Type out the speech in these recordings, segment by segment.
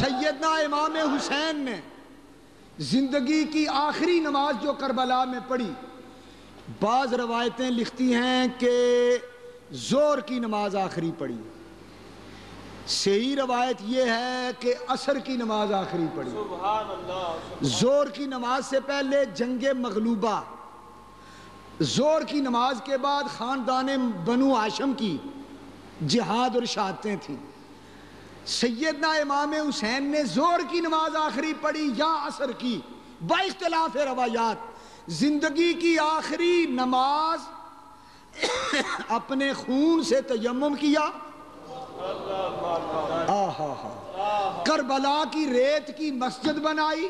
سیدنا امام حسین نے زندگی کی آخری نماز جو کربلا میں پڑھی، بعض روایتیں لکھتی ہیں کہ ظہر کی نماز آخری پڑھی، صحیح روایت یہ ہے کہ عصر کی نماز آخری پڑھی۔ سبحان اللہ۔ ظہر کی نماز سے پہلے جنگ مغلوبہ، ظہر کی نماز کے بعد خاندان بنو ہاشم کی جہاد اور شہادتیں تھیں۔ سیدنا امام حسین نے ظہر کی نماز آخری پڑھی یا عصر کی، با اختلاف روایات۔ زندگی کی آخری نماز اپنے خون سے تیمم کیا، کربلا کی ریت کی مسجد بنائی،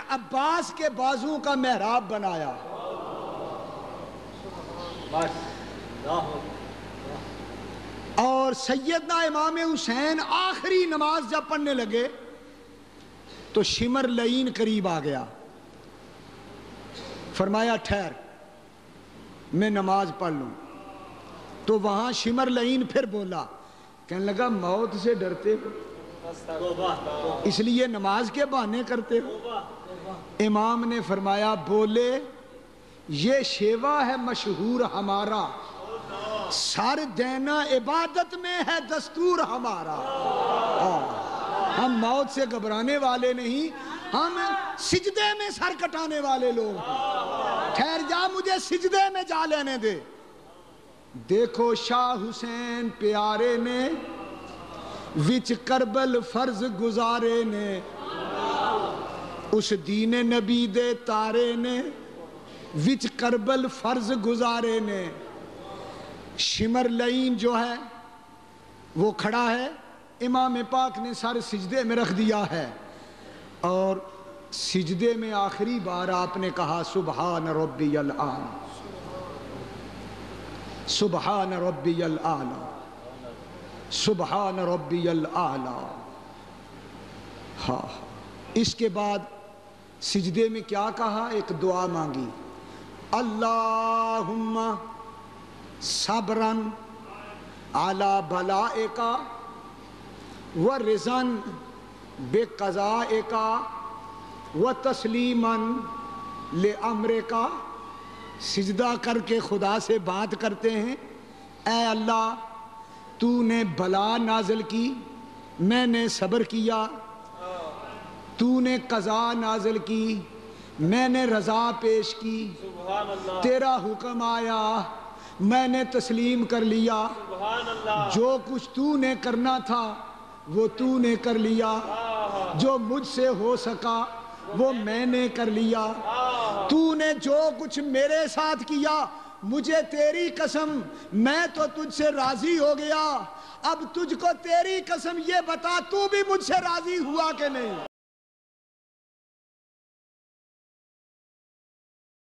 عباس کے بازو کا محراب بنایا۔ اور سیدنا امام حسین آخری نماز جب پڑھنے لگے تو شمر لعین قریب آ گیا، فرمایا ٹھہر میں نماز پڑھ لوں۔ تو وہاں شمر لعین پھر بولا، کہنے لگا موت سے ڈرتے ہو اس لیے نماز کے بہانے کرتے ہو؟ امام نے فرمایا بولے یہ شیوا ہے مشہور ہمارا، سر دینا عبادت میں ہے دستور ہمارا۔ ہم موت سے گھبرانے والے نہیں، ہم سجدے میں سر کٹانے والے لوگ ہیں۔ ٹھہر جا، مجھے سجدے میں جا لینے دے۔ دیکھو شاہ حسین پیارے نے وچ کربل فرض گزارے نے، اس دین نبی دے تارے نے وچ کربل فرض گزارے نے۔ شمر لعین جو ہے وہ کھڑا ہے، امام پاک نے سر سجدے میں رکھ دیا ہے، اور سجدے میں آخری بار آپ نے کہا سبحان ربی الاعلی، سبحان ربی الاعلی، سبحان ربی الاعلی۔ ہاں، اس کے بعد سجدے میں کیا کہا؟ ایک دعا مانگی، اللہم صبرن علی بلائک ورضن بقضائک وتسلیما لامرک۔ سجدہ کر کے خدا سے بات کرتے ہیں، اے اللہ تو نے بلا نازل کی، میں نے صبر کیا، تو نے قضا نازل کی، میں نے رضا پیش کی، تیرا حکم آیا میں نے تسلیم کر لیا، جو کچھ تو نے کرنا تھا وہ تو نے کر لیا، جو مجھ سے ہو سکا وہ میں نے کر لیا، تو نے جو کچھ میرے ساتھ کیا مجھے تیری قسم میں تو تجھ سے راضی ہو گیا، اب تجھ کو تیری قسم یہ بتا تو بھی مجھ سے راضی ہوا کہ نہیں؟